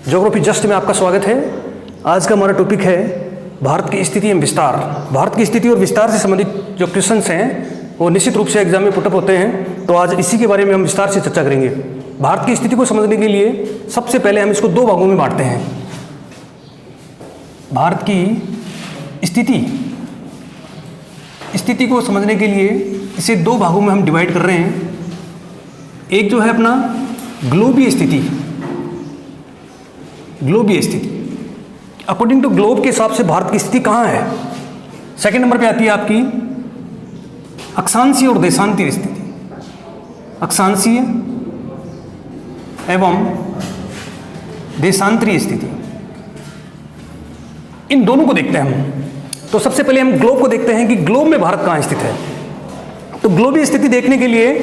Geography just में आपका स्वागत है। आज का हमारा टॉपिक है भारत की स्थिति एवं विस्तार। भारत की स्थिति और विस्तार से संबंधित जो क्वेश्चंस हैं वो निश्चित रूप से एग्जाम में पुटअप होते हैं, तो आज इसी के बारे में हम विस्तार से चर्चा करेंगे। भारत की स्थिति को समझने के लिए सबसे पहले हम इसको दो भागों में बांटते हैं। भारत की स्थिति को समझने के लिए इसे दो भागों में हम डिवाइड कर रहे हैं। एक जो है अपना ग्लोबीय स्थिति। अकॉर्डिंग टू ग्लोब के हिसाब से भारत की स्थिति कहाँ है। सेकंड नंबर पे आती है आपकी अक्षांशीय और देशांतरीय स्थिति। अक्षांशीय एवं देशांतरीय स्थिति, इन दोनों को देखते हैं हम। तो सबसे पहले हम ग्लोब को देखते हैं कि ग्लोब में भारत कहाँ स्थित है। तो ग्लोबीय स्थिति देखने के लिए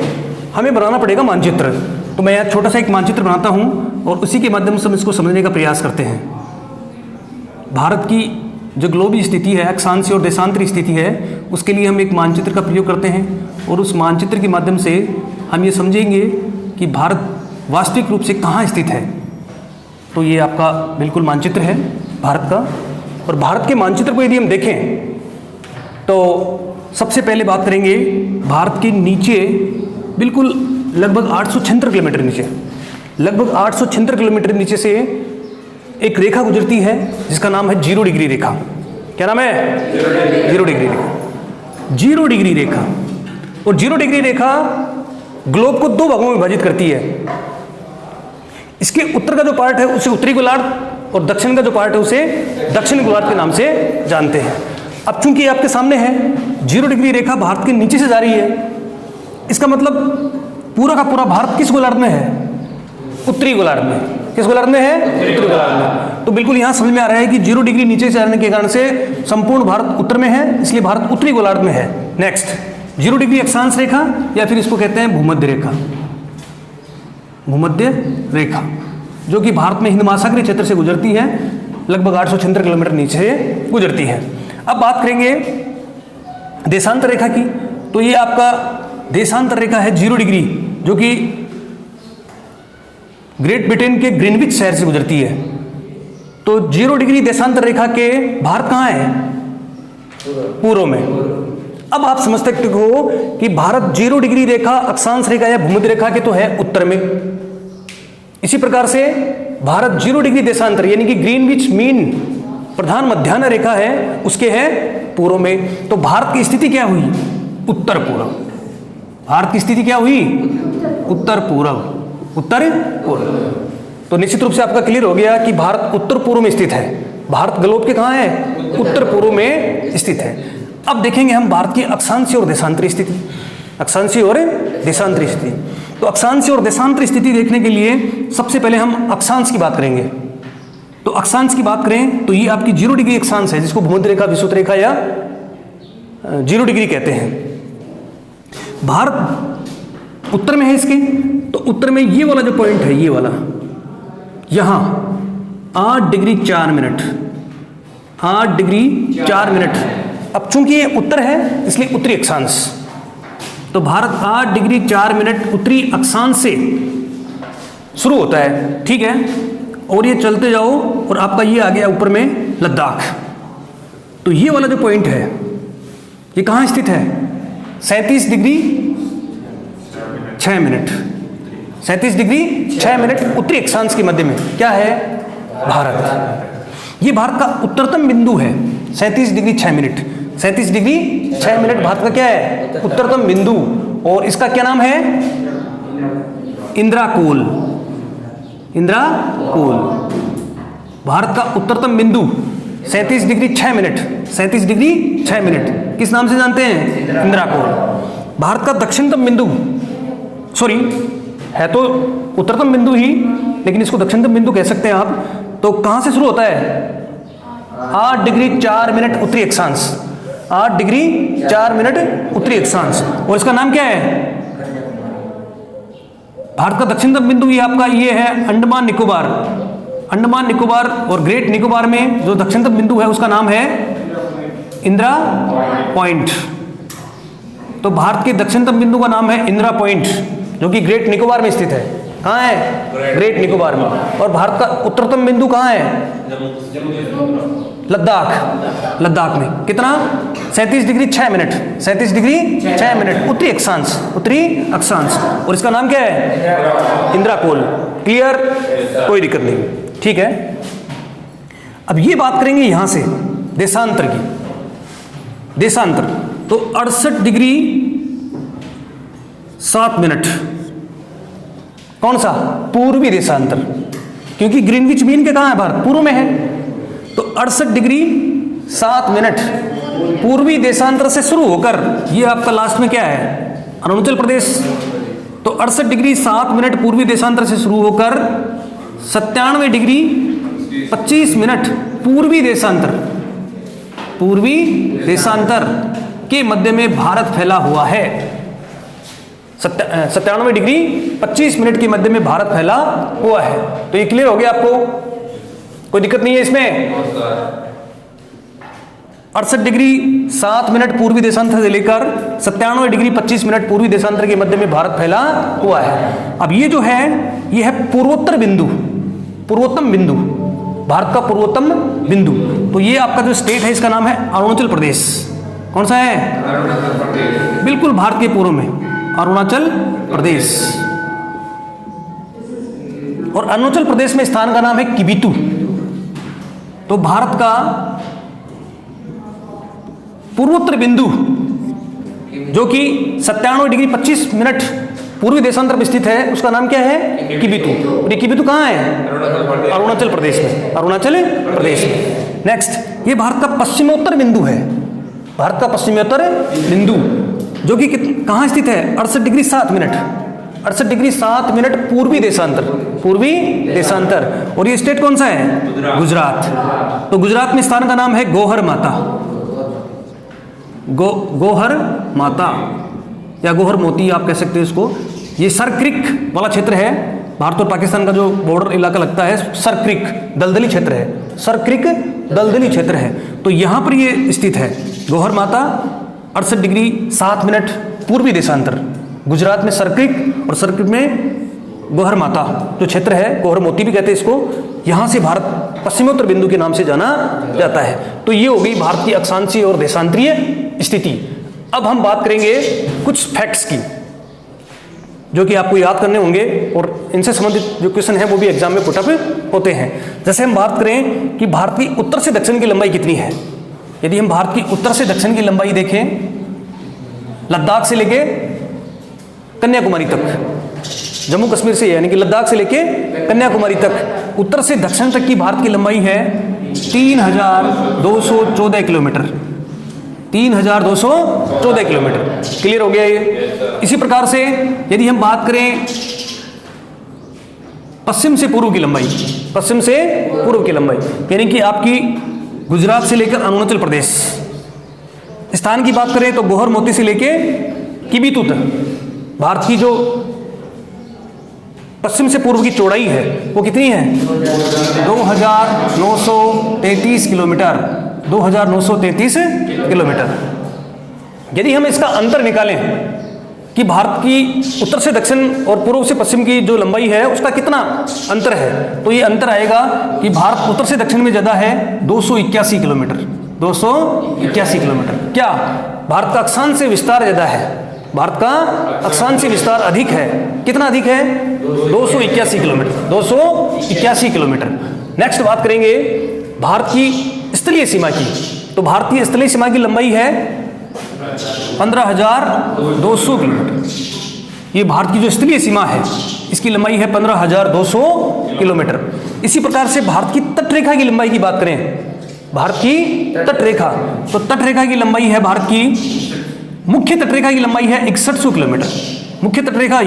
हमें बनाना पड़ेगा मानचित्र। तो मैं यहाँ छोटा सा एक मानचित्र बनाता हूँ और उसी के माध्यम से हम इसको समझने का प्रयास करते हैं। भारत की जो ग्लोबीय स्थिति है, अक्षांशीय और देशांतरीय स्थिति है, उसके लिए हम एक मानचित्र का प्रयोग करते हैं और उस मानचित्र के माध्यम से हम ये समझेंगे कि भारत वास्तविक रूप से कहाँ स्थित है। तो ये आपका बिल्कुल मानचित्र है भारत का। और भारत के मानचित्र को यदि हम देखें तो सबसे पहले बात करेंगे भारत के नीचे बिल्कुल लगभग 876 किलोमीटर नीचे, लगभग 876 किलोमीटर नीचे से एक रेखा गुजरती है जिसका नाम है 0 डिग्री रेखा। क्या नाम है? 0 डिग्री रेखा। 0 डिग्री रेखा। और 0 डिग्री रेखा ग्लोब को दो भागों में विभाजित करती है। इसके उत्तर का जो पार्ट है उसे उत्तरी गोलार्ध और दक्षिण का जो पार्ट है उसे दक्षिण गोलार्ध के नाम से जानते हैं। अब चूंकि ये आपके सामने है, 0 डिग्री रेखा भारत के नीचे से जा रही है, इसका मतलब पूरा का पूरा भारत किस गोलार्ध में है? उत्तरी गोलार्ध में। किस गोलार्ध में है? उत्तरी गोलार्ध में। तो बिल्कुल यहां समझ में आ रहा है कि 0 डिग्री नीचे से जाने के कारण से संपूर्ण भारत उत्तर में है, इसलिए भारत उत्तरी गोलार्ध में है। नेक्स्ट, 0 डिग्री अक्षांश रेखा या फिर इसको कहते हैं भूमध्य रेखा। भूमध्य रेखा जो कि भारत में हिंद महासागरीय क्षेत्र से गुजरती है, लगभग 876 किलोमीटर नीचे से गुजरती है। अब बात करेंगे देशांतर रेखा की। तो ये आपका देशांतर रेखा है 0 डिग्री, जो कि ग्रेट ब्रिटेन के ग्रीनविच शहर से गुजरती है। तो 0 डिग्री देशांतर रेखा के भारत कहाँ है? पूर्व में। अब आप समझ सकते हो कि भारत 0 डिग्री रेखा, अक्षांश रेखा या भूमध्य रेखा के तो है उत्तर में। इसी प्रकार से भारत 0 डिग्री देशांतर यानी कि ग्रीनविच मीन प्रधान मध्याह्न रेखा है, उसके है पूर्व में। तो भारत की स्थिति क्या हुई? उत्तर पूर्व। भारत की स्थिति क्या हुई? उत्तर पूर्व। उत्तर पूर्व। तो निश्चित रूप से आपका क्लियर हो गया कि भारत उत्तर पूर्व में स्थित है। भारत ग्लोब के कहाँ है? उत्तर पूर्व में स्थित है। अब देखेंगे हम भारत की अक्षांशीय और देशांतरीय स्थिति। अक्षांशीय और देशांतरीय स्थिति। तो अक्षांशीय और देशांतरीय स्थिति देखने के लिए सबसे पहले हम अक्षांश की बात करेंगे। तो अक्षांश की बात करें तो ये आपकी 0 डिग्री अक्षांश है, जिसको भूमध्य रेखा, विषुवत रेखा या 0 डिग्री कहते हैं। भारत उत्तर में है इसके। तो उत्तर में ये वाला जो पॉइंट है, ये वाला यहां 8 डिग्री 4 मिनट, 8 डिग्री 4 मिनट। अब चूंकि ये उत्तर है इसलिए उत्तरी अक्षांश। तो भारत 8 डिग्री 4 मिनट उत्तरी अक्षांश से शुरू होता है, ठीक है। और ये चलते जाओ और आपका ये आ गया ऊपर में लद्दाख। तो ये वाला जो पॉइंट है ये कहाँ स्थित है? 37 डिग्री 6 मिनट। 37 डिग्री 6 मिनट उत्तरी अक्षांश के मध्य में क्या है? भारत। ये भारत का उत्तरतम बिंदु है, 37 degree 6 minute. 37 degree 6 minute Bharat का क्या है? उत्तरतम बिंदु। और इसका क्या नाम है? इंद्राकोल। इंद्राकोल भारत का उत्तरतम बिंदु 37 डिग्री 6 मिनट। 37 डिग्री 6 मिनट किस नाम से जानते हैं? इंद्राकोल। भारत का दक्षिणतम बिंदु, सॉरी है तो उत्तरतम बिंदु ही, लेकिन इसको दक्षिणतम बिंदु कह सकते हैं आप। तो कहां से शुरू होता है? 8 डिग्री 4 मिनट उत्तरी अक्षांश। 8 डिग्री 4 मिनट उत्तरी अक्षांश। और इसका नाम क्या है? भारत का दक्षिणतम बिंदु ये आपका ये है अंडमान निकोबार। अंडमान निकोबार और ग्रेट निकोबार में जो दक्षिणतम बिंदु है उसका नाम है इंदिरा पॉइंट। तो भारत के दक्षिणतम बिंदु का नाम है इंदिरा पॉइंट, जो कि ग्रेट निकोबार में स्थित है। कहाँ है? ग्रेट निकोबार में। और भारत का उत्तरतम बिंदु कहाँ है? लद्दाख। लद्दाख में कितना? 37 डिग्री 6 मिनट, 37 डिग्री 6 मिनट उत्तरी अक्षांश, उत्तरी अक्षांश। और इसका नाम क्या है? इंदिरा कोल। क्लियर? कोई दिक्कत नहीं, ठीक है। अब ये बात करेंगे यहां से देशांतर की। देशांतर तो 68 डिग्री 7 मिनट, कौन सा? पूर्वी देशांतर, क्योंकि ग्रीनविच मीन के कहां है? भारत पूर्व में है। तो 68 डिग्री 7 मिनट पूर्वी देशांतर से शुरू होकर, ये आपका लास्ट में क्या है? अरुणाचल प्रदेश। तो 68 डिग्री 7 मिनट पूर्वी देशांतर से शुरू होकर 97 डिग्री 25 मिनट पूर्वी देशांतर, पूर्वी देशांतर के मध्य में भारत फैला हुआ है। 97 डिग्री 25 मिनट के मध्य में भारत फैला हुआ है। तो ये क्लियर हो गया आपको? कोई दिक्कत नहीं है इसमें? 68 डिग्री 7 मिनट पूर्वी देशांतर से लेकर 97 डिग्री 25 मिनट पूर्वी देशांतर के मध्य में भारत फैला हुआ है। अब ये जो है, ये है पूर्वोत्तर बिंदु, पूर्वोत्तम बिंदु, भारत का पूर्वोत्तम बिंदु। तो ये आपका जो स्टेट है इसका नाम है अरुणाचल प्रदेश। कौन सा है? बिल्कुल भारत के पूर्व में अरुणाचल प्रदेश। और अरुणाचल प्रदेश में स्थान का नाम है किबिथु। तो भारत का पूर्वोत्तर बिंदु जो कि 97 डिग्री 25 मिनट पूर्वी देशांतर में स्थित है, उसका नाम क्या है? किबिथु। और ये किबिथु कहाँ है? अरुणाचल प्रदेश में, अरुणाचल प्रदेश में। नेक्स्ट, ये भारत का पश्चिमोत्तर बिंदु है, भारत का पश्चिमोत्तर बिंदु जो कि कहाँ स्थित है? 68 डिग्री 7 मिनट, 68 डिग्री 7 मिनट पूर्वी देशांतर, पूर्वी देशांतर। और ये स्टेट कौन सा है? गुजरात। तो गुजरात में स्थान का नाम है गोहर माता, गोहर माता या गोहर मोती आप कह सकते हो इसको। ये सर क्रिक वाला क्षेत्र है, भारत और पाकिस्तान का जो बॉर्डर इलाका लगता है, सर क्रिक दलदली क्षेत्र है, सर क्रिक दलदली क्षेत्र है। तो यहाँ पर ये स्थित है गोहर माता, 68 डिग्री 7 मिनट पूर्वी देशांतर, गुजरात में सरक्रिक, और सरक्रिक में गोहर माता जो क्षेत्र है, गोहर मोती भी कहते हैं इसको। यहाँ से भारत पश्चिमोत्तर बिंदु के नाम से जाना जाता है। तो ये हो गई भारत की अक्षांशीय और देशांतरीय स्थिति। अब हम बात करेंगे कुछ फैक्ट्स की जो कि आपको याद करने होंगे, और इनसे संबंधित जो क्वेश्चन है वो भी एग्जाम में पुटअप होते हैं। जैसे हम बात करें कि भारत की उत्तर से दक्षिण की लंबाई कितनी है। यदि हम भारत की उत्तर से दक्षिण की लंबाई देखें, लद्दाख से लेके कन्याकुमारी तक, जम्मू कश्मीर से यानी कि लद्दाख से लेके कन्याकुमारी तक, उत्तर से दक्षिण तक की भारत की लंबाई है 3214 किलोमीटर, 3214 किलोमीटर। क्लियर हो गया ये? इसी प्रकार से यदि हम बात करें पश्चिम से पूर्व की लंबाई, पश्चिम से पूर्व की लंबाई यानी कि आपकी गुजरात से लेकर अरुणाचल प्रदेश, स्थान की बात करें तो गोहर मोती से लेके किबिथु तक भारत की जो पश्चिम से पूर्व की चौड़ाई है वो कितनी है? 2933 किलोमीटर, 2933 किलोमीटर। यदि हम इसका अंतर निकालें कि भारत की उत्तर से दक्षिण और पूर्व से पश्चिम की जो लंबाई है उसका कितना अंतर है, तो ये अंतर आएगा कि भारत उत्तर से दक्षिण में ज्यादा है 281 किलोमीटर, 281 किलोमीटर। क्या भारत का अक्षांश से विस्तार ज्यादा है? भारत का अक्षांश से विस्तार अधिक है। कितना अधिक है? 281 किलोमीटर, 281 किलोमीटर। नेक्स्ट बात करेंगे भारत की स्थलीय सीमा की। तो भारतीय स्थलीय सीमा की लंबाई है 15,200 किलोमीटर। ये भारत की जो स्थलीय सीमा है इसकी लंबाई है 15,200 किलोमीटर। इसी प्रकार से भारत की तटरेखा की लंबाई की बात करें, भारत की तटरेखा, तो तटरेखा की लंबाई है भारत की, मुख्य तटरेखा की लंबाई है 6100 किलोमीटर। मुख्य तटरेखा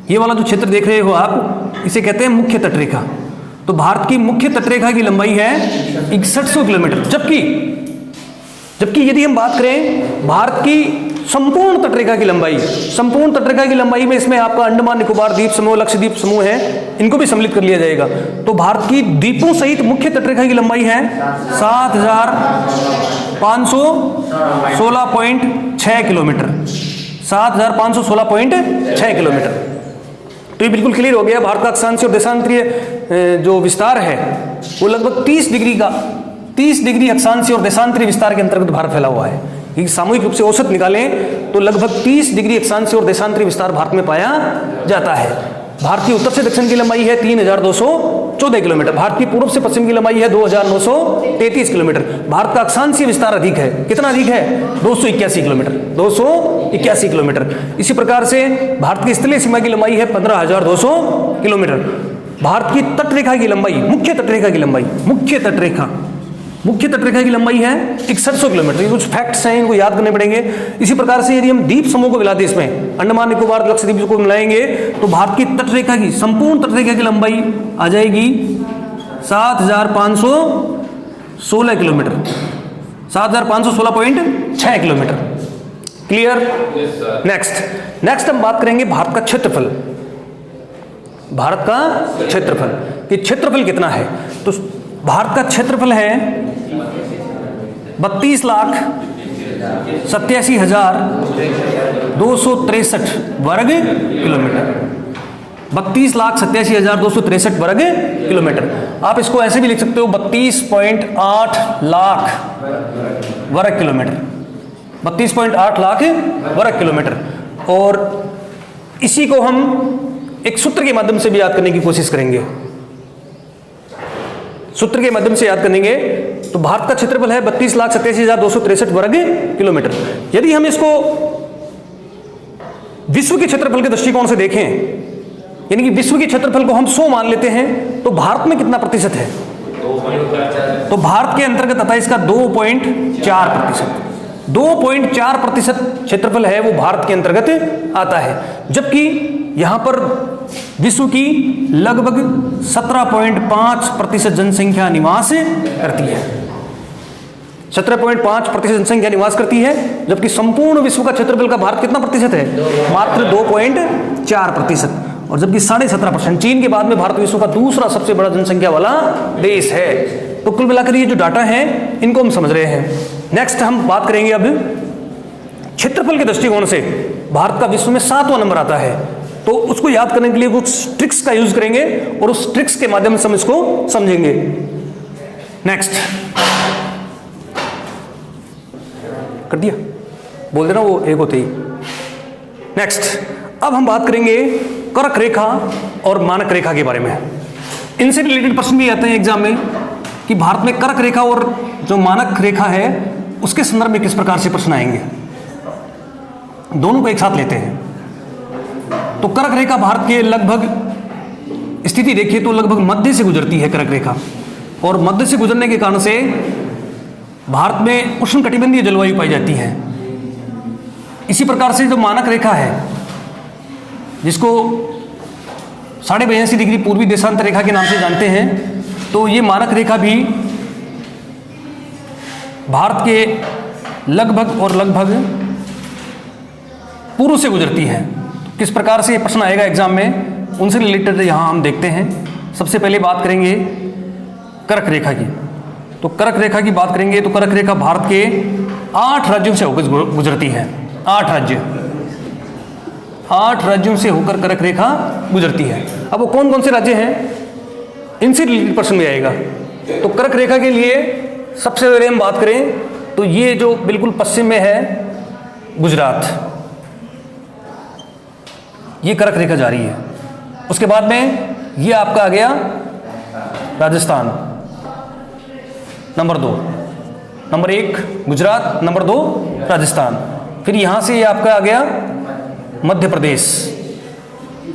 ये वाला जो क्षेत्र देख रहे हो आप, इसे कहते हैं मुख्य तटरेखा। तो भारत की मुख्य तटरेखा की लंबाई है 6100 किलोमीटर। जबकि यदि हम बात करें भारत की संपूर्ण तटरेखा की लंबाई, संपूर्ण तटरेखा की लंबाई में इसमें आपका अंडमान निकोबार द्वीप समूह, लक्षद्वीप समूह है, इनको भी सम्मिलित कर लिया जाएगा। तो भारत की द्वीपों सहित मुख्य तटरेखा की लंबाई है 7516.6 किलोमीटर, 7516.6 किलोमीटर। तो ये बिल्कुल क्लियर हो गया, भारत का अक्षांशीय और देशांतरीय जो विस्तार है वो लगभग 30 डिग्री अक्षांशीय और देशांतरीय विस्तार के अंतर्गत भारत फैला हुआ है। ये सामूहिक रूप से औसत निकालें तो लगभग 30 डिग्री अक्षांशीय और देशांतरीय विस्तार भारत में पाया जाता है। भारत की उत्तर से दक्षिण की लंबाई है 3214 किलोमीटर, भारत की पूर्व से पश्चिम की लंबाई है 2933 किलोमीटर। भारत का अक्षांशीय विस्तार अधिक है, कितना अधिक है? 281 किलोमीटर, 281 किलोमीटर। इसी प्रकार से भारत की स्थलीय सीमा की लंबाई है 15200 किलोमीटर। भारत की तटरेखा की लंबाई, मुख्य तटरेखा की लंबाई, मुख्य तटरेखा की लंबाई है 6100 किलोमीटर। ये कुछ फैक्ट्स हैं, इनको याद करने पड़ेंगे। इसी प्रकार से यदि हम द्वीप समूह को मिलाते इसमें अंडमान निकोबार लक्षद्वीप को मिलाएंगे तो भारत की तटरेखा की, संपूर्ण तटरेखा की लंबाई आ जाएगी 7516 किलोमीटर, 7516.6 किलोमीटर। क्लियर? नेक्स्ट हम बात करेंगे भारत का क्षेत्रफल। भारत का क्षेत्रफल, कि क्षेत्रफल कितना है? तो भारत का क्षेत्रफल है 32,87,263 वर्ग किलोमीटर। 32,87,263 वर्ग किलोमीटर। आप इसको ऐसे भी लिख सकते हो 32.8 लाख वर्ग किलोमीटर, 32.8 लाख वर्ग किलोमीटर। और इसी को हम एक सूत्र के माध्यम से भी याद करने की कोशिश करेंगे। सूत्र के माध्यम से याद करेंगे तो भारत का क्षेत्रफल है 32,87,263 वर्ग किलोमीटर। यदि हम इसको विश्व के क्षेत्रफल के दृष्टिकोण से देखें, यानी कि विश्व के क्षेत्रफल को हम 100 मान लेते हैं, तो भारत में कितना प्रतिशत है? तो भारत के अंतर्गत आता है इसका 2.4%। क्षेत्रफल है वो भारत के अंतर्गत आता है, जबकि यहां पर विश्व की लगभग 17.5% जनसंख्या निवास करती है। 17.5% जनसंख्या निवास करती है, जबकि संपूर्ण विश्व का क्षेत्रफल का भारत कितना प्रतिशत है? मात्र 2.4%। और जबकि 17.5%, चीन के बाद में भारत विश्व का दूसरा सबसे बड़ा जनसंख्या वाला देश है। तो कुल मिलाकर ये जो डाटा है इनको हम समझ रहे हैं। नेक्स्ट हम बात करेंगे अब क्षेत्रफल के दृष्टिकोण से भारत का विश्व में 7वां नंबर आता है। तो उसको याद करने के लिए कुछ ट्रिक्स का यूज करेंगे और उस ट्रिक्स के माध्यम से हम इसको समझेंगे। नेक्स्ट कर दिया, बोल देना वो एक होते ही। नेक्स्ट अब हम बात करेंगे कर्क रेखा और मानक रेखा के बारे में। इनसे रिलेटेड प्रश्न भी आते हैं एग्जाम में कि भारत में कर्क रेखा और जो मानक रेखा है उसके संदर्भ में किस प्रकार से प्रश्न आएंगे। दोनों को एक साथ लेते हैं। तो कर्क रेखा भारत के लगभग स्थिति देखिए तो लगभग मध्य से गुजरती है कर्क रेखा, और मध्य से गुजरने के कारण से भारत में उष्णकटिबंधीय जलवायु पाई जाती है। इसी प्रकार से जो मानक रेखा है, जिसको 82.5 डिग्री पूर्वी देशांतर रेखा के नाम से जानते हैं, तो ये मानक रेखा भी भारत के लगभग और लगभग पूर्व से गुजरती है। किस प्रकार से ये प्रश्न आएगा एग्जाम में, उनसे रिलेटेड यहाँ हम देखते हैं। सबसे पहले बात करेंगे कर्क रेखा की। तो कर्क रेखा की बात करेंगे तो कर्क रेखा भारत के 8 राज्यों से होकर गुजरती है। 8 राज्यों से होकर कर्क रेखा गुजरती है। अब वो कौन कौन से राज्य हैं, इनसे रिलेटेड प्रश्न भी आएगा। तो कर्क रेखा के लिए सबसे पहले हम बात करें तो ये जो बिल्कुल पश्चिम में है गुजरात, ये कर्क रेखा जा रही है। उसके बाद में ये आपका आ गया Rajasthan, number 2, number 1 Gujarat, number 2 Rajasthan. फिर यहां से ये आपका आ गया Madhya Pradesh,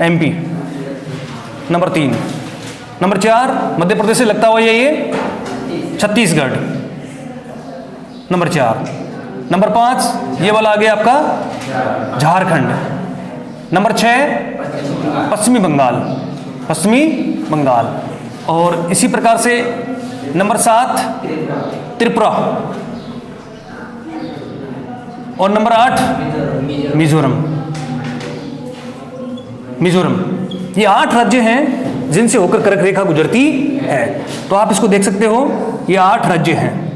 MP, number 3, number 4 Madhya Pradesh से लगता हुआ ये छत्तीसगढ़, नंबर 4, नंबर 5 ये वाला आ गया आपका झारखंड, नंबर 6 पश्चिमी बंगाल, और इसी प्रकार से नंबर 7 त्रिपुरा, और नंबर 8 मिजोरम। ये 8 राज्य हैं जिनसे होकर कर्क रेखा गुजरती है। तो आप इसको देख सकते हो, ये 8 राज्य हैं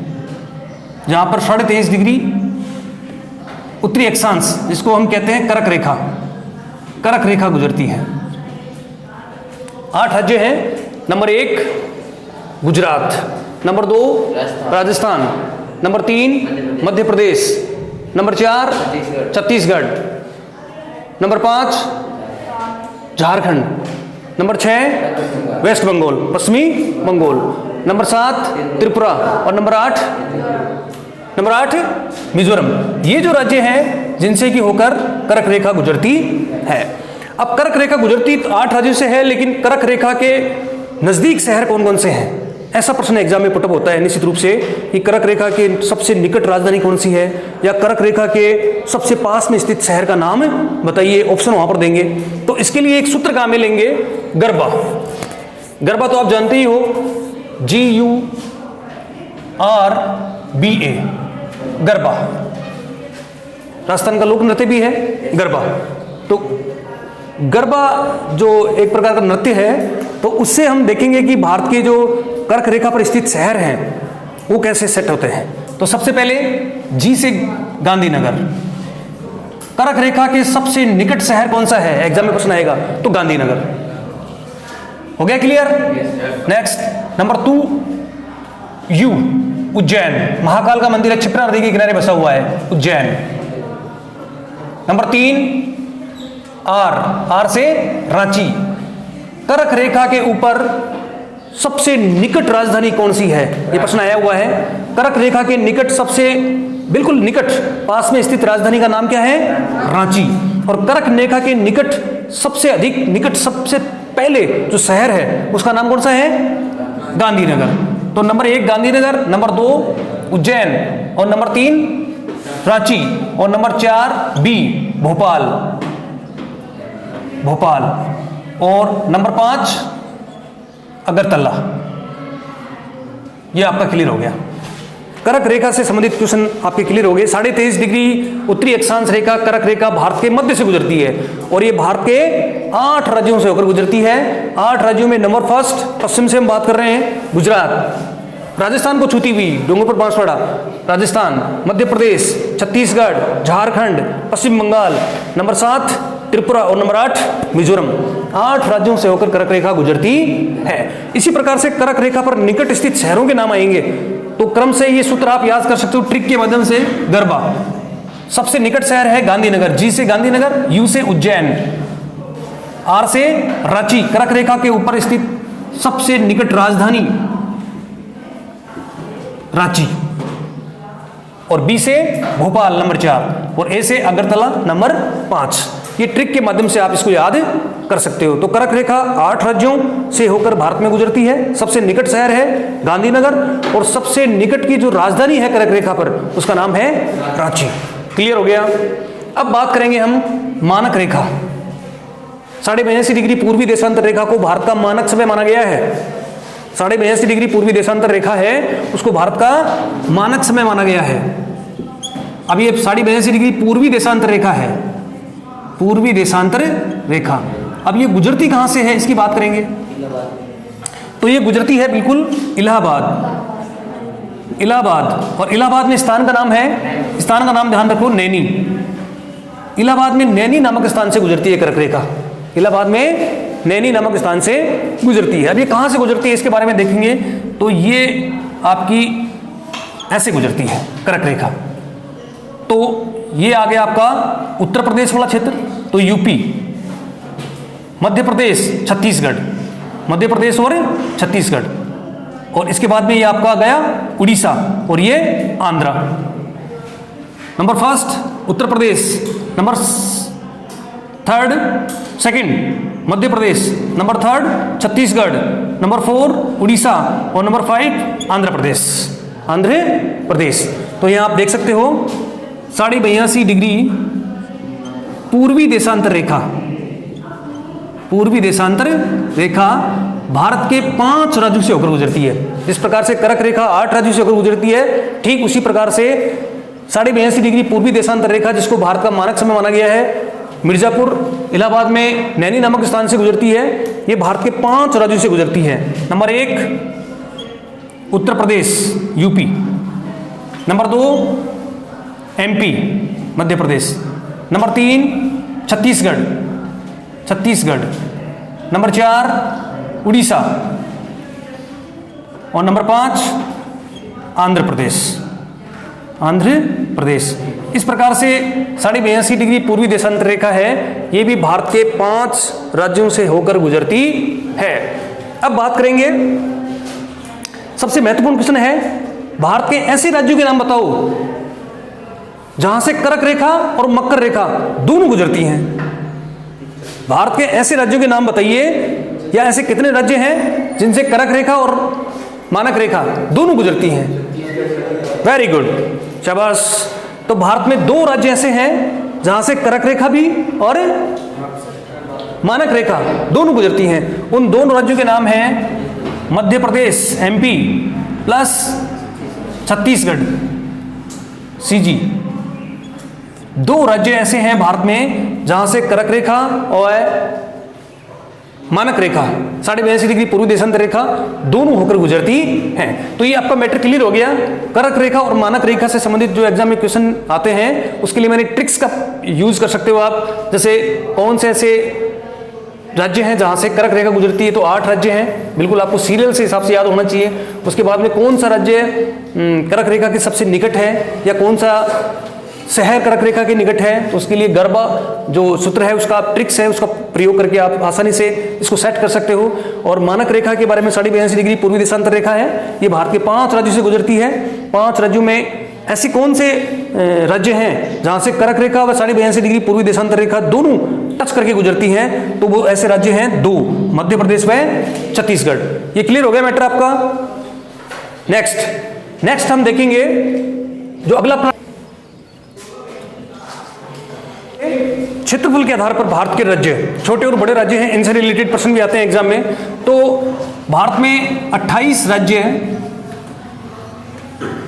जहां पर 23.5 डिग्री उत्तरी अक्षांश, जिसको हम कहते हैं कर्क रेखा गुजरती है। 8 राज्य हैं। Number 1 Gujarat, number 2 Rajasthan, number 3 Madhya Pradesh, number 4 Chhattisgarh, number 5 Jharkhand, number 6 West Bengal, पश्चिमी बंगाल, नंबर 7 त्रिपुरा और नंबर 8 मिजोरम। ये जो राज्य हैं जिनसे कि होकर कर्क रेखा गुजरती है। अब कर्क रेखा गुजरती 8 राज्यों से है, लेकिन कर्क रेखा के नजदीक शहर कौन कौन से हैं, ऐसा प्रश्न एग्जाम में पुटअप होता है निश्चित रूप से कि कर्क रेखा के सबसे निकट राजधानी कौन सी है, या कर्क रेखा के सबसे पास में स्थित शहर का नाम बताइए, ऑप्शन वहां पर देंगे। तो इसके लिए एक सूत्र काम में लेंगे, गरबा। गरबा तो आप जानते ही हो, GURBA, गरबा। राजस्थान का लोक नृत्य भी है गरबा। तो गरबा जो एक प्रकार का नृत्य है, तो उससे हम देखेंगे कि भारत के जो कर्क रेखा पर स्थित शहर हैं वो कैसे सेट होते हैं। तो सबसे पहले जी से गांधीनगर। कर्क रेखा के सबसे निकट शहर कौन सा है, एग्जाम में प्रश्न आएगा, तो गांधीनगर। हो गया clear? Next number 2 you, Ujjain. Mahakal का मंदिर है, क्षिप्रा नदी के किनारे बसा हुआ है उज्जैन। नंबर 3 आर से रांची। कर्क रेखा के ऊपर सबसे निकट राजधानी कौन सी है, यह प्रश्न आया हुआ है। कर्क रेखा के निकट, सबसे बिल्कुल निकट पास में स्थित राजधानी का नाम क्या है, रांची। और कर्क रेखा के निकट सबसे अधिक निकट सबसे पहले जो शहर है उसका नाम कौन सा है, गांधीनगर। तो नंबर 1 गांधीनगर, नंबर 2 उज्जैन और नंबर 3 रांची और नंबर 4 बी भोपाल और नंबर 5 अगरतला। ये आपका क्लियर हो गया। कर्क रेखा से संबंधित क्वेश्चन आपके क्लियर हो गए। 23.5 डिग्री उत्तरी अक्षांश रेखा कर्क रेखा भारत के मध्य से गुजरती है और ये भारत के 8 राज्यों से होकर गुजरती है। 8 राज्यों में नंबर 1 पश्चिम से हम बात कर रहे हैं, गुजरात, राजस्थान को छूती हुई डूंगरपुर बांसवाड़ा राजस्थान, मध्य प्रदेश, छत्तीसगढ़, झारखंड, पश्चिम बंगाल, नंबर 7 त्रिपुरा और नंबर 8 मिजोरम। 8 राज्यों से होकर कर्क रेखा गुजरती है। इसी प्रकार से कर्क रेखा पर निकट स्थित शहरों के नाम आएंगे, तो क्रम से ये सूत्र आप याद कर सकते हो ट्रिक के माध्यम से। गरबा सबसे निकट शहर है गांधीनगर, जी से गांधीनगर, यू से उज्जैन, आर से रांची, कर्क रेखा के ऊपर स्थित सबसे निकट राजधानी रांची, और बी से भोपाल नंबर 4 और ए से अगरतला नंबर 5। ये ट्रिक के माध्यम से आप इसको याद कर सकते हो। तो कर्क रेखा 8 राज्यों से होकर भारत में गुजरती है। सबसे निकट शहर है गांधीनगर और सबसे निकट की जो राजधानी है कर्क रेखा पर उसका नाम है रांची। क्लियर हो गया? अब बात करेंगे हम मानक रेखा। 82.5 डिग्री पूर्वी देशांतर रेखा को भारत का मानक समय माना गया है। 82.5 डिग्री पूर्वी देशांतर रेखा है, उसको भारत का मानक समय माना गया है। अब ये 82.5 डिग्री पूर्वी देशांतर रेखा है, पूर्वी देशांतर रेखा। अब ये गुजरती कहां से है इसकी बात करेंगे। तो ये गुजरती है बिल्कुल इलाहाबाद, और इलाहाबाद में स्थान का नाम है, स्थान का नाम ध्यान रखो, नैनी। इलाहाबाद में नैनी नामक स्थान से गुजरती है कर्क रेखा। इलाहाबाद में नैनी नामक स्थान से गुजरती है। अब ये कहां से गुजरती है इसके बारे में देखेंगे। तो ये आपकी ऐसे गुजरती है कर्क रेखा। तो ये आ गया आपका उत्तर प्रदेश वाला क्षेत्र, तो यूपी, मध्य प्रदेश, छत्तीसगढ़, मध्य प्रदेश और छत्तीसगढ़, और इसके बाद में ये आपका गया उड़ीसा और ये आंध्रा। नंबर 1 उत्तर प्रदेश, नंबर 2 मध्य प्रदेश, नंबर 3 छत्तीसगढ़, नंबर 4 उड़ीसा और नंबर 5 आंध्र प्रदेश। तो यहाँ आप देख सकते हो 82.5 डिग्री पूर्वी देशांतर रेखा भारत के 5 राज्यों से होकर गुजरती है। जिस प्रकार से कर्क रेखा 8 राज्यों से होकर गुजरती है, ठीक उसी प्रकार से 82.5 डिग्री पूर्वी देशांतर रेखा, जिसको भारत का मानक समय माना गया है, मिर्जापुर, इलाहाबाद में नैनी नामक स्थान से गुजरती है। ये भारत के 5 राज्यों से गुजरती है। Number 1 Uttar Pradesh UP, number 2 MP मध्य प्रदेश, नंबर 3 छत्तीसगढ़, नंबर 4 उड़ीसा, और नंबर 5 आंध्र प्रदेश। आंध्र प्रदेश। इस प्रकार से 82.5 डिग्री पूर्वी देशांतर रेखा है, ये भी भारत के 5 राज्यों से होकर गुजरती है। अब बात करेंगे, सबसे महत्वपूर्ण क्वेश्चन है, भारत के ऐसे राज्यों के नाम बताओ जहां से कर्क रेखा और मकर रेखा दोनों गुजरती हैं। भारत के ऐसे राज्यों के नाम बताइए, या ऐसे कितने राज्य हैं जिनसे कर्क रेखा और मानक रेखा दोनों गुजरती हैं। वेरी गुड, शाबाश। तो भारत में 2 राज्य ऐसे हैं जहां से कर्क रेखा भी और मानक रेखा दोनों गुजरती हैं। उन दोनों राज्यों के नाम हैं Madhya Pradesh MP plus Chhattisgarh CG। 2 राज्य ऐसे हैं भारत में जहां से कर्क रेखा और मानक रेखा 82.5 डिग्री पूर्वी देशांतर रेखा दोनों होकर गुजरती हैं। तो ये आपका मैटर क्लियर हो गया। कर्क रेखा और मानक रेखा से संबंधित जो एग्जाम में क्वेश्चन आते हैं उसके लिए मैंने ट्रिक्स का यूज कर सकते हो आप। जैसे कौन से ऐसे राज्य हैं जहां से कर्क रेखा गुजरती है, तो 8 राज्य हैं, बिल्कुल आपको सीरियल से हिसाब से याद होना चाहिए। उसके बाद में कौन सा राज्य कर्क रेखा के सबसे निकट है, या कौन सा शहर कर्क रेखा के निकट है, तो उसके लिए गर्भा जो सूत्र है उसका ट्रिक्स है, उसका प्रयोग करके आप आसानी से इसको सेट कर सकते हो। और मानक रेखा के बारे में 82.5 डिग्री पूर्वी देशांतर रेखा है, ये भारत के 5 राज्यों से गुजरती है। 5 राज्यों में ऐसे कौन से राज्य हैं जहां से कर्क रेखा व 82.5 डिग्री पूर्वी देशांतर रेखा दोनों टच करके गुजरती हैं, तो वो ऐसे राज्य हैं 2, मध्य प्रदेश व छत्तीसगढ़। ये क्लियर हो गया मैटर आपका। नेक्स्ट हम देखेंगे जो अगला क्षेत्रफल के आधार पर भारत के राज्य, छोटे और बड़े राज्य हैं, इनसे रिलेटेड प्रश्न भी आते हैं एग्जाम में। तो भारत में 28 राज्य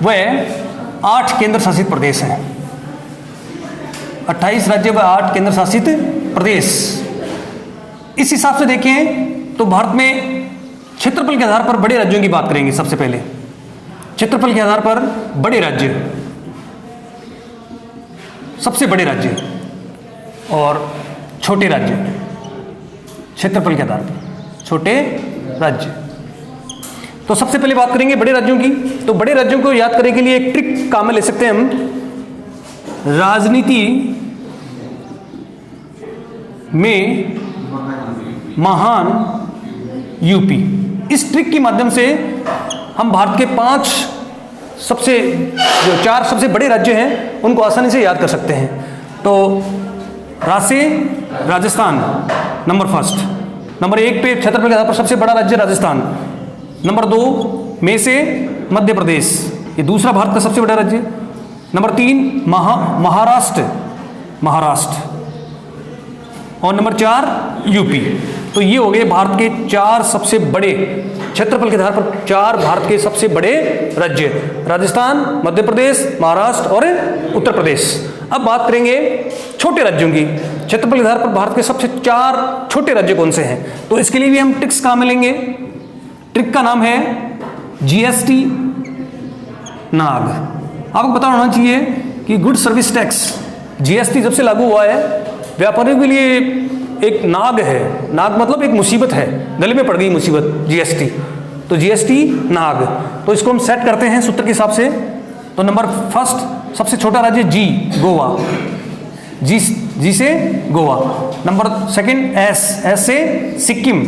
व 8 केंद्र शासित प्रदेश हैं। 28 राज्य व 8 केंद्र शासित प्रदेश। इस हिसाब से देखें तो भारत में क्षेत्रफल के आधार पर बड़े राज्यों की बात करेंगे। सबसे पहले क्षेत्रफल के आधार पर बड़े राज्य, सबसे बड़े राज्य और छोटे राज्य। क्षेत्रफल के आधार पर छोटे राज्य। तो सबसे पहले बात करेंगे बड़े राज्यों की। तो बड़े राज्यों को याद करने के लिए एक ट्रिक काम में ले सकते हैं हम, राजनीति में महान यूपी। इस ट्रिक के माध्यम से हम भारत के 4 सबसे बड़े राज्य हैं उनको आसानी से याद कर सकते हैं। तो राजस्थान नंबर 1, नंबर 1 पे क्षेत्रफल के आधार पर सबसे बड़ा राज्य राजस्थान। नंबर 2 में से मध्य प्रदेश, ये दूसरा भारत का सबसे बड़ा राज्य। नंबर 3 महाराष्ट्र, और नंबर 4 यूपी। तो ये हो गए भारत के 4 सबसे बड़े, क्षेत्रफल के आधार पर 4 भारत के सबसे बड़े राज्य, राजस्थान, मध्य प्रदेश, महाराष्ट्र और उत्तर प्रदेश। अब बात करेंगे छोटे राज्यों की। क्षेत्रफल के आधार पर भारत के सबसे 4 छोटे राज्य कौन से हैं, तो इसके लिए भी हम ट्रिक्स काम में लेंगे। ट्रिक का नाम है GST नाग। आपको पता होना चाहिए कि गुड सर्विस टैक्स GST जब से लागू हुआ है, व्यापारियों के लिए एक नाग है। नाग मतलब एक मुसीबत है, गले में पड़ गई मुसीबत, GST। तो GST नाग, तो इसको हम सेट करते हैं सूत्र के हिसाब से। तो नंबर 1 सबसे छोटा राज्य G, गोवा, जी से गोवा। नंबर 2 S से सिक्किम,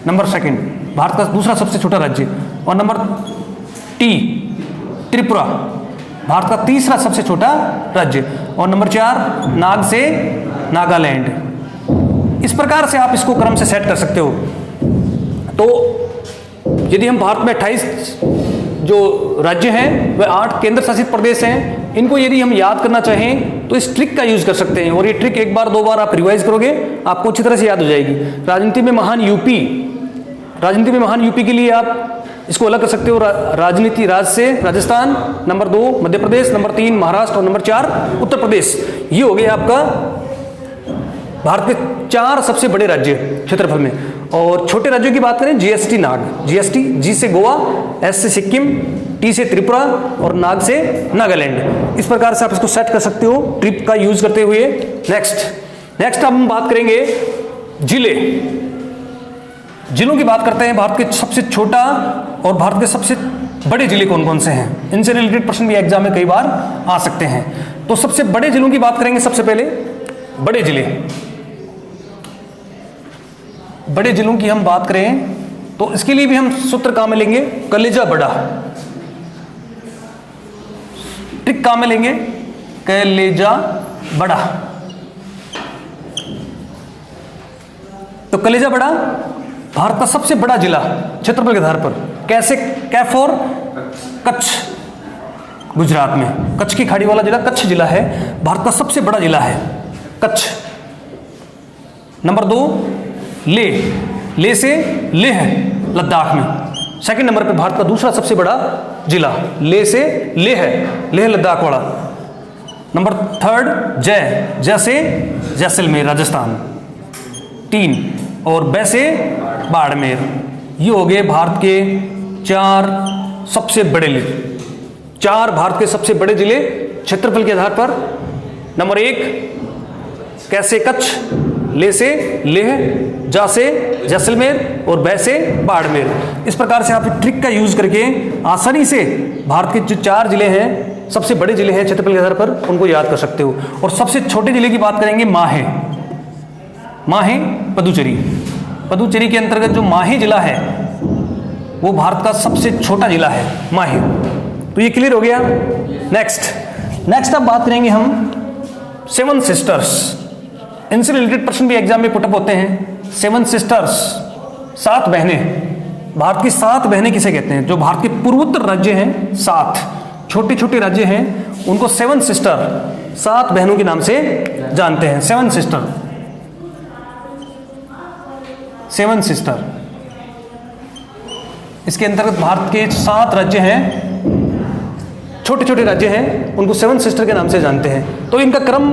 नंबर 2 भारत का दूसरा सबसे छोटा राज्य। और नंबर T त्रिपुरा, भारत का तीसरा सबसे छोटा राज्य। और नंबर 4 नाग से नागालैंड। इस प्रकार से आप इसको क्रम से सेट कर सकते हो। तो यदि हम भारत में 28 जो राज्य हैं वह 8 केंद्र शासित प्रदेश हैं, इनको यदि हम याद करना चाहें तो इस ट्रिक का यूज कर सकते हैं। और ये ट्रिक 1 बार 2 बार आप रिवाइज करोगे आपको अच्छी तरह से याद हो जाएगी। राजनीति में महान यूपी के लिए आप इसको अलग कर सकते हो। राजनीति राज से राजस्थान, नंबर 2 मध्य प्रदेश, नंबर 3 महाराष्ट्र और नंबर 4 उत्तर प्रदेश। ये हो गया आपका भारत के 4 सबसे बड़े राज्य क्षेत्रफल में। और छोटे राज्यों की बात करें, GST नाग, G से गोवा, S से सिक्किम, T से त्रिपुरा और नाग से नागालैंड। इस प्रकार से आप इसको सेट कर सकते हो ट्रिक का यूज करते हुए। नेक्स्ट हम बात करेंगे जिले। जिलों की बात करते हैं, भारत के सबसे छोटा और भारत के सबसे बड़े जिले कौन कौन से हैं। इनसे रिलेटेड प्रश्न भी एग्जाम में कई बार आ सकते हैं। तो सबसे बड़े जिलों की बात करेंगे। सबसे पहले बड़े जिलों की हम बात करें तो इसके लिए भी हम सूत्र काम में लेंगे कलेजा बड़ा। ट्रिक काम में लेंगे कलेजा बड़ा। तो कलेजा बड़ा भारत का सबसे बड़ा जिला क्षेत्रफल के आधार पर। कैसे? कैफ और कच्छ, गुजरात में कच्छ की खाड़ी वाला जिला कच्छ जिला है, भारत का सबसे बड़ा जिला है कच्छ। नंबर 2 लेह से लेह लद्दाख में। सेकंड नंबर पे भारत का दूसरा सबसे बड़ा जिला लेह से लेह लद्दाख वाला। नंबर 3 जय से जैसलमेर राजस्थान। 3 और बै से बाड़मेर। ये हो गए भारत के 4 सबसे बड़े जिले। 4 भारत के सबसे बड़े जिले क्षेत्रफल के आधार पर। नंबर 1 कैसे कच्छ, ले से लेह, जा से जैसलमेर और बै से बाड़मेर। इस प्रकार से आप ट्रिक का यूज करके आसानी से भारत के जो 4 जिले हैं, सबसे बड़े जिले हैं क्षेत्रफल के आधार पर, उनको याद कर सकते हो। और सबसे छोटे जिले की बात करेंगे माहे पुदुचेरी के अंतर्गत जो माहे जिला है वो भारत का सबसे छोटा जिला है माहे। तो ये क्लियर हो गया। नेक्स्ट अब बात करेंगे हम 7 सिस्टर्स। इनसे रिलेटेड प्रश्न भी एग्जाम में पुटअप होते हैं। 7 सिस्टर्स, 7 बहनें। भारत की 7 बहनें किसे कहते हैं? जो भारत के पूर्वोत्तर राज्य हैं, 7 छोटे छोटे राज्य हैं, उनको 7 सिस्टर, 7 बहनों के नाम से जानते हैं। 7 सिस्टर। इसके अंतर्गत भारत के 7 राज्य हैं, छोटे छोटे राज्य हैं, उनको 7 सिस्टर के नाम से जानते हैं। तो इनका क्रम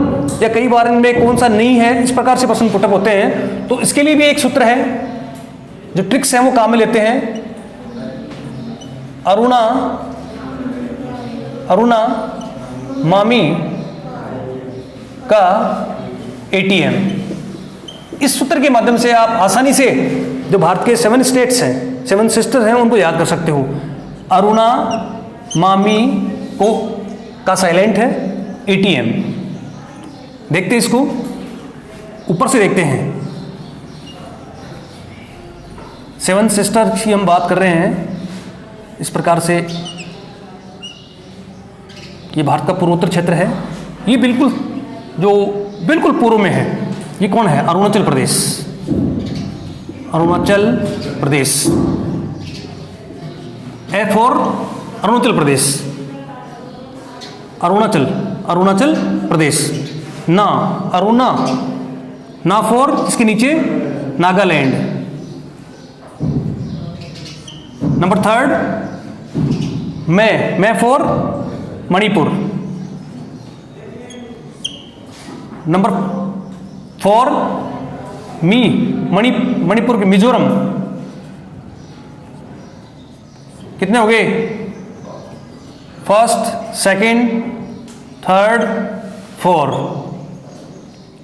या कई बार इनमें कौन सा नहीं है, इस प्रकार से प्रश्न पुटअप होते हैं। तो इसके लिए भी एक सूत्र है, जो ट्रिक्स हैं वो काम में लेते हैं। अरुणा मामी का ATM। इस सूत्र के माध्यम से आप आसानी से जो भारत के 7 स्टेट्स हैं, 7 सिस्टर्स हैं, उनको याद कर सकते हो। अरुणा मामी का साइलेंट है ATM। देखते हैं इसको, ऊपर से देखते हैं। 7 सिस्टर्स की हम बात कर रहे हैं। इस प्रकार से ये भारत का पूर्वोत्तर क्षेत्र है। ये बिल्कुल पूर्व में है। ये कौन है? अरुणाचल प्रदेश। A for Arunachal Pradesh, Arunachal Pradesh. ना फॉर इसके नीचे नागालैंड। नंबर 3 मैं फॉर मणिपुर। नंबर 4 मणिपुर के मिजोरम। कितने हो गए? 1st, 2nd, 3rd, 4th।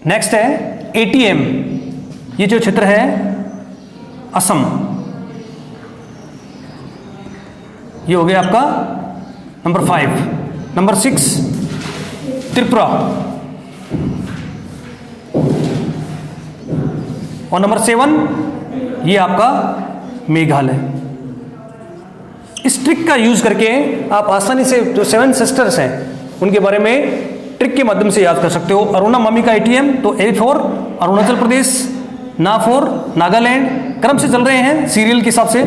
Next है ATM। ये जो क्षेत्र है असम। ये हो गया आपका नंबर 5। नंबर 6 त्रिपुरा और नंबर 7 ये आपका मेघालय। इस ट्रिक का यूज करके आप आसानी से जो 7 सिस्टर्स हैं उनके बारे में ट्रिक के माध्यम से याद कर सकते हो। अरुणा मामी का ATM, तो A फॉर अरुणाचल प्रदेश, ना फॉर नागालैंड, क्रम से चल रहे हैं सीरियल के हिसाब से।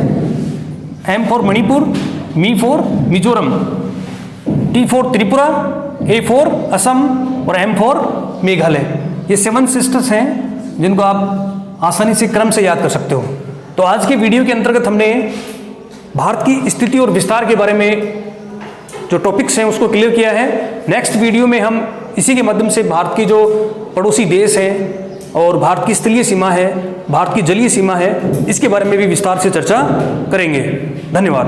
M for Manipur, me for Mizoram, T for Tripura, A for Assam और M फॉर मेघालय। ये 7 सिस्टर्स हैं जिनको आप आसानी से क्रम से याद कर सकते हो। तो आज के वीडियो के अंतर्गत हमने भारत की स्थिति और विस्तार के बारे में जो टॉपिक्स हैं उसको क्लियर किया है। नेक्स्ट वीडियो में हम इसी के माध्यम से भारत की जो पड़ोसी देश हैं और भारत की स्थलीय सीमा है, भारत की जलीय सीमा है, इसके बारे में भी विस्तार से चर्चा करेंगे। धन्यवाद।